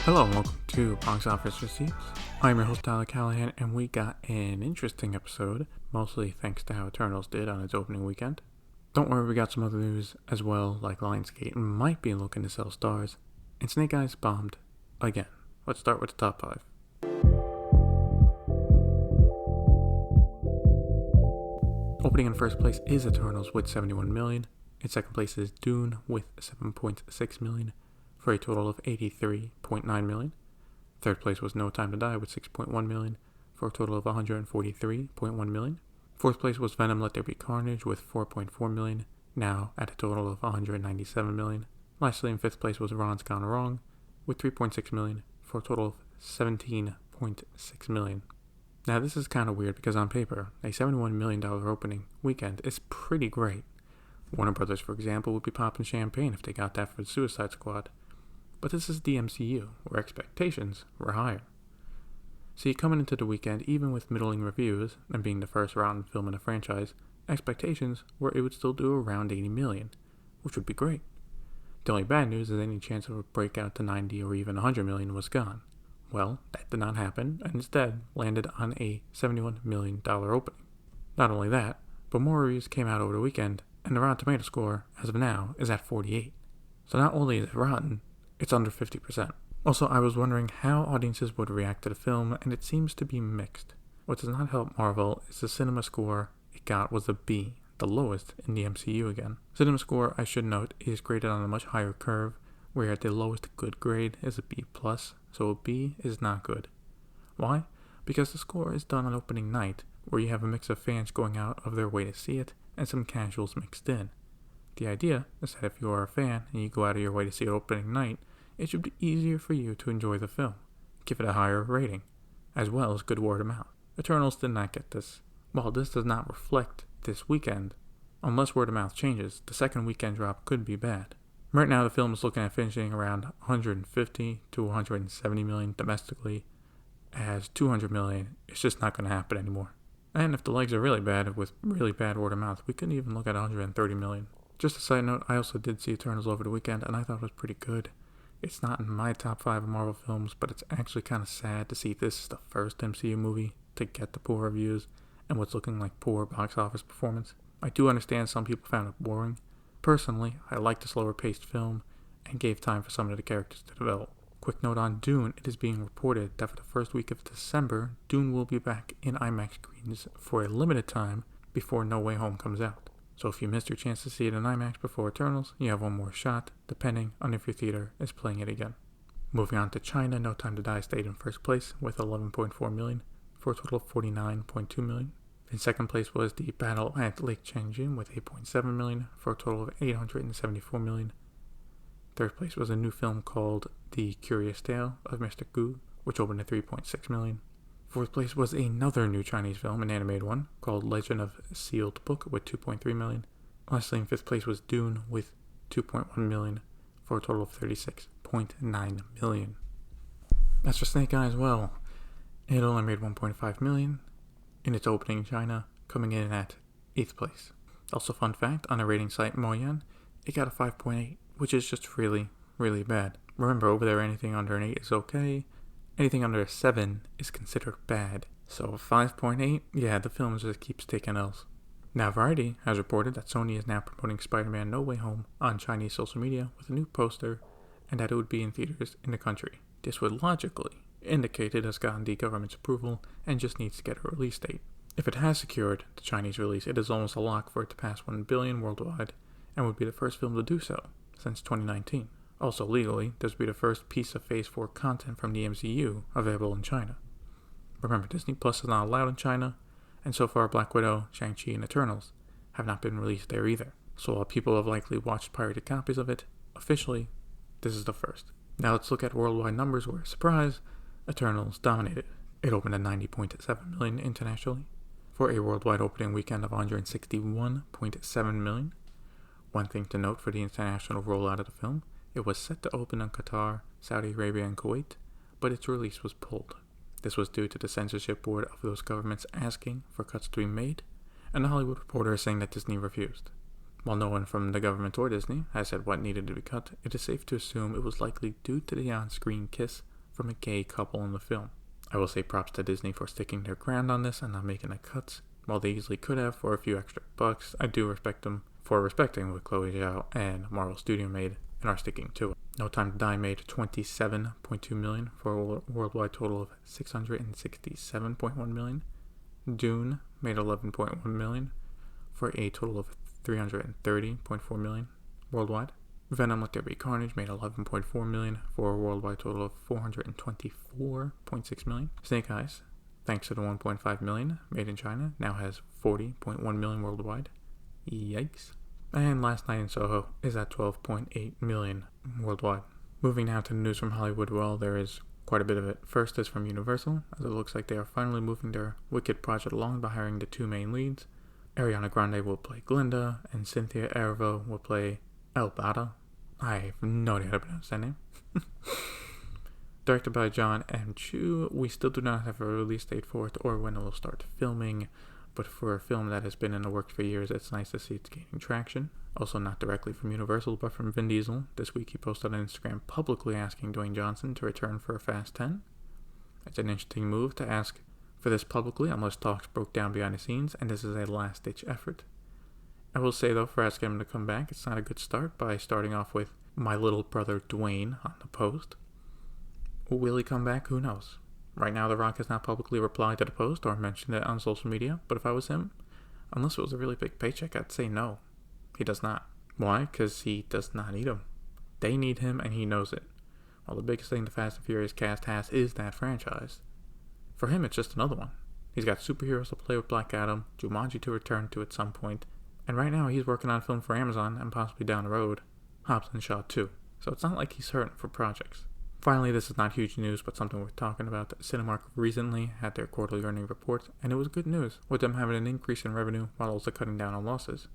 Hello and welcome to Box Office Receipts. I'm your host Tyler Callahan, and we got an interesting episode, mostly thanks to how Eternals did on its opening weekend. Don't worry, we got some other news as well, like Lionsgate might be looking to sell Starz, and Snake Eyes bombed again. Let's start with the top 5. Opening in first place is Eternals with 71 million. In second place is Dune with 7.6 million. For a total of 83.9 million. Third place was No Time to Die with 6.1 million, for a total of 143.1 million. Fourth place was Venom Let There Be Carnage with 4.4 million, now at a total of 197 million. Lastly, in fifth place was Ron's Gone Wrong with 3.6 million, for a total of 17.6 million. Now this is kind of weird because on paper, a $71 million opening weekend is pretty great. Warner Brothers, for example, would be popping champagne if they got that for the Suicide Squad. But this is the MCU, where expectations were higher. See, coming into the weekend, even with middling reviews, and being the first rotten film in a franchise, expectations were it would still do around 80 million, which would be great. The only bad news is any chance of a breakout to 90 or even 100 million was gone. Well, that did not happen, and instead landed on a $71 million opening. Not only that, but more reviews came out over the weekend, and the Rotten Tomato score, as of now, is at 48. So not only is it rotten, it's under 50%. Also, I was wondering how audiences would react to the film, and it seems to be mixed. What does not help Marvel is the cinema score it got was a B, the lowest in the MCU again. Cinema score, I should note, is graded on a much higher curve, where the lowest good grade is a B+, so a B is not good. Why? Because the score is done on opening night, where you have a mix of fans going out of their way to see it, and some casuals mixed in. The idea is that if you are a fan and you go out of your way to see it opening night, it should be easier for you to enjoy the film, give it a higher rating, as well as good word of mouth. Eternals did not get this. While this does not reflect this weekend, unless word of mouth changes, the second weekend drop could be bad. Right now the film is looking at finishing around 150 to 170 million domestically, as 200 million is just not going to happen anymore. And if the legs are really bad, with really bad word of mouth, we couldn't even look at 130 million. Just a side note, I also did see Eternals over the weekend, and I thought it was pretty good. It's not in my top 5 of Marvel films, but it's actually kind of sad to see this is the first MCU movie to get the poor reviews and what's looking like poor box office performance. I do understand some people found it boring. Personally, I liked the slower paced film and gave time for some of the characters to develop. Quick note on Dune, it is being reported that for the first week of December, Dune will be back in IMAX screens for a limited time before No Way Home comes out. So if you missed your chance to see it in IMAX before Eternals, you have one more shot, depending on if your theater is playing it again. Moving on to China, No Time to Die stayed in first place with 11.4 million, for a total of 49.2 million. In second place was The Battle at Lake Changjin with 8.7 million, for a total of 874 million. Third place was a new film called The Curious Tale of Mr. Gu, which opened at 3.6 million. Fourth place was another new Chinese film, an animated one, called Legend of Sealed Book with 2.3 million. Lastly, in fifth place was Dune with 2.1 million, for a total of 36.9 million. As for Snake Eyes, well, it only made 1.5 million in its opening in China, coming in at 8th place. Also, fun fact, on the rating site Moyan, it got a 5.8, which is just really, really bad. Remember, over there, anything under an 8 is okay. Anything under a 7 is considered bad. So 5.8, yeah, the film just keeps taking L's. Now Variety has reported that Sony is now promoting Spider-Man No Way Home on Chinese social media with a new poster, and that it would be in theaters in the country. This would logically indicate it has gotten the government's approval and just needs to get a release date. If it has secured the Chinese release, it is almost a lock for it to pass 1 billion worldwide, and would be the first film to do so since 2019. Also legally, this would be the first piece of Phase 4 content from the MCU available in China. Remember, Disney Plus is not allowed in China, and so far Black Widow, Shang-Chi, and Eternals have not been released there either. So while people have likely watched pirated copies of it, officially, this is the first. Now let's look at worldwide numbers where, surprise, Eternals dominated. It opened at 90.7 million internationally, for a worldwide opening weekend of 161.7 million. One thing to note for the international rollout of the film, it was set to open in Qatar, Saudi Arabia, and Kuwait, but its release was pulled. This was due to the censorship board of those governments asking for cuts to be made, and the Hollywood Reporter is saying that Disney refused. While no one from the government or Disney has said what needed to be cut, it is safe to assume it was likely due to the on-screen kiss from a gay couple in the film. I will say props to Disney for sticking their ground on this and not making the cuts. While they easily could have for a few extra bucks, I do respect them for respecting what Chloe Zhao and Marvel Studio made and are sticking to it. No Time to Die made $27.2 million for a worldwide total of $667.1 million. Dune made $11.1 million for a total of $330.4 million worldwide. Venom Let There Be Carnage made $11.4 million for a worldwide total of $424.6 million. Snake Eyes, thanks to the $1.5 million made in China, now has $40.1 million worldwide. Yikes. And Last Night in Soho is at $12.8 million worldwide. Moving now to the news from Hollywood, well, there is quite a bit of it. First is from Universal, as it looks like they are finally moving their Wicked project along by hiring the two main leads. Ariana Grande will play Glinda, and Cynthia Erivo will play Elbada. I have no idea how to pronounce that name. Directed by John M. Chu, we still do not have a release date for it or when it will start filming, but for a film that has been in the works for years, it's nice to see it's gaining traction. Also not directly from Universal, but from Vin Diesel. This week he posted on Instagram publicly asking Dwayne Johnson to return for a Fast 10. It's an interesting move to ask for this publicly, unless talks broke down behind the scenes, and this is a last-ditch effort. I will say, though, for asking him to come back, it's not a good start by starting off with my little brother Dwayne on the post. Will he come back? Who knows? Right now, The Rock has not publicly replied to the post or mentioned it on social media, but if I was him, unless it was a really big paycheck, I'd say no. He does not. Why? Because he does not need him. They need him, and he knows it. Well, the biggest thing the Fast and Furious cast has is that franchise. For him, it's just another one. He's got superheroes to play with Black Adam, Jumanji to return to at some point, and right now he's working on a film for Amazon and possibly down the road, Hobbs & Shaw 2. So it's not like he's hurting for projects. Finally, this is not huge news, but something worth talking about. Cinemark recently had their quarterly earnings report, and it was good news, with them having an increase in revenue while also cutting down on losses.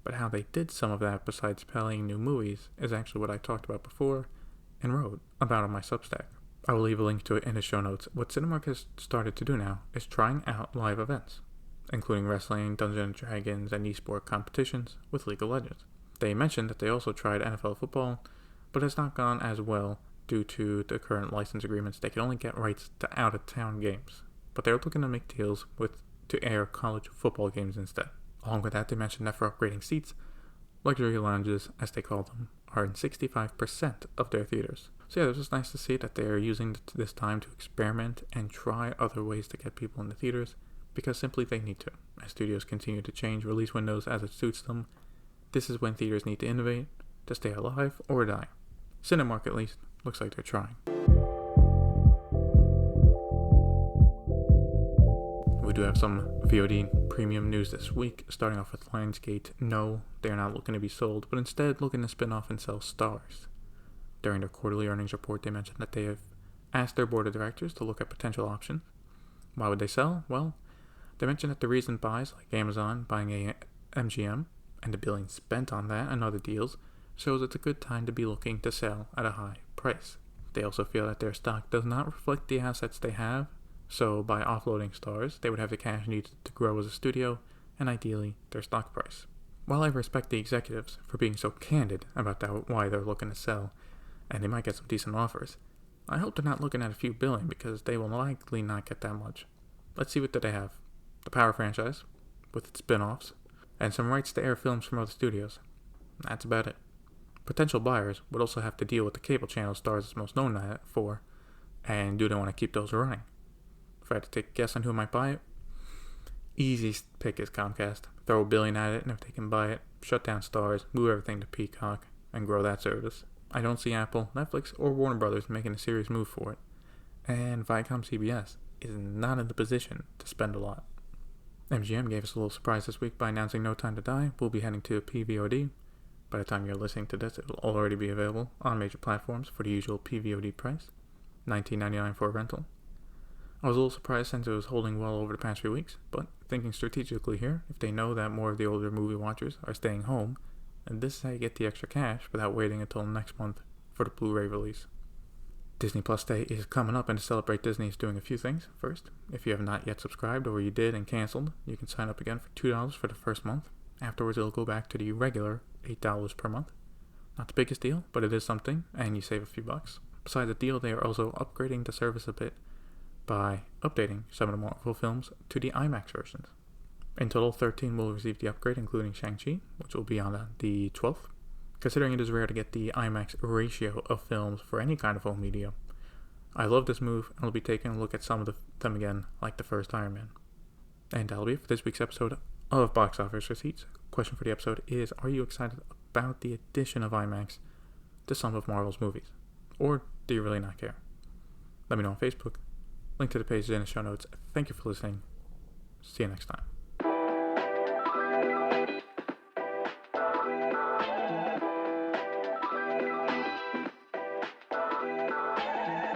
But how they did some of that besides playing new movies is actually what I talked about before and wrote about on my Substack. I will leave a link to it in the show notes. What Cinemark has started to do now is trying out live events, including wrestling, Dungeons & Dragons, and esports competitions with League of Legends. They mentioned that they also tried NFL football, but it's not gone as well due to the current license agreements. They can only get rights to out-of-town games, but they're looking to make deals to air college football games instead. Along with that, they mentioned that for upgrading seats, luxury lounges, as they call them, are in 65% of their theaters. So yeah, it was just nice to see that they're using this time to experiment and try other ways to get people in the theaters, because simply they need to. As studios continue to change release windows as it suits them, this is when theaters need to innovate to stay alive or die. Cinemark, at least, looks like they're trying. We do have some VOD premium news this week, starting off with Lionsgate. No, they are not looking to be sold, but instead looking to spin off and sell Starz. During their quarterly earnings report, they mentioned that they have asked their board of directors to look at potential options. Why would they sell? Well, they mentioned that the recent buys, like Amazon buying MGM, and the billions spent on that and other deals, shows it's a good time to be looking to sell at a high price. They also feel that their stock does not reflect the assets they have, so by offloading Starz, they would have the cash needed to grow as a studio, and ideally, their stock price. While I respect the executives for being so candid about why they're looking to sell, and they might get some decent offers, I hope they're not looking at a few billion, because they will likely not get that much. Let's see what they have. The Power franchise, with its spin-offs, and some rights to air films from other studios. That's about it. Potential buyers would also have to deal with the cable channel Starz is most known for, and do they want to keep those running? If I had to take a guess on who might buy it, easy pick is Comcast. Throw $1 billion at it, and if they can buy it, shut down Starz, move everything to Peacock, and grow that service. I don't see Apple, Netflix, or Warner Brothers making a serious move for it. And Viacom CBS is not in the position to spend a lot. MGM gave us a little surprise this week by announcing No Time to Die will be heading to a PVOD. By the time you're listening to this, it will already be available on major platforms for the usual PVOD price, $19.99 for a rental. I was a little surprised since it was holding well over the past few weeks, but thinking strategically here, if they know that more of the older movie watchers are staying home, and this is how you get the extra cash without waiting until next month for the Blu-ray release. Disney Plus Day is coming up, and to celebrate, Disney is doing a few things. First, if you have not yet subscribed or you did and canceled, you can sign up again for $2 for the first month. Afterwards, it'll go back to the regular $8 per month. Not the biggest deal, but it is something, and you save a few bucks. Besides the deal, they are also upgrading the service a bit by updating some of the Marvel films to the IMAX versions. In total, 13 will receive the upgrade, including Shang-Chi, which will be on the 12th. Considering it is rare to get the IMAX ratio of films for any kind of home media, I love this move, and I'll be taking a look at some of them again, like the first Iron Man. And that'll be it for this week's episode of Box Office Receipts. Question for the episode is, are you excited about the addition of IMAX to some of Marvel's movies? Or do you really not care? Let me know on Facebook. Link to the page is in the show notes. Thank you for listening. See you next time.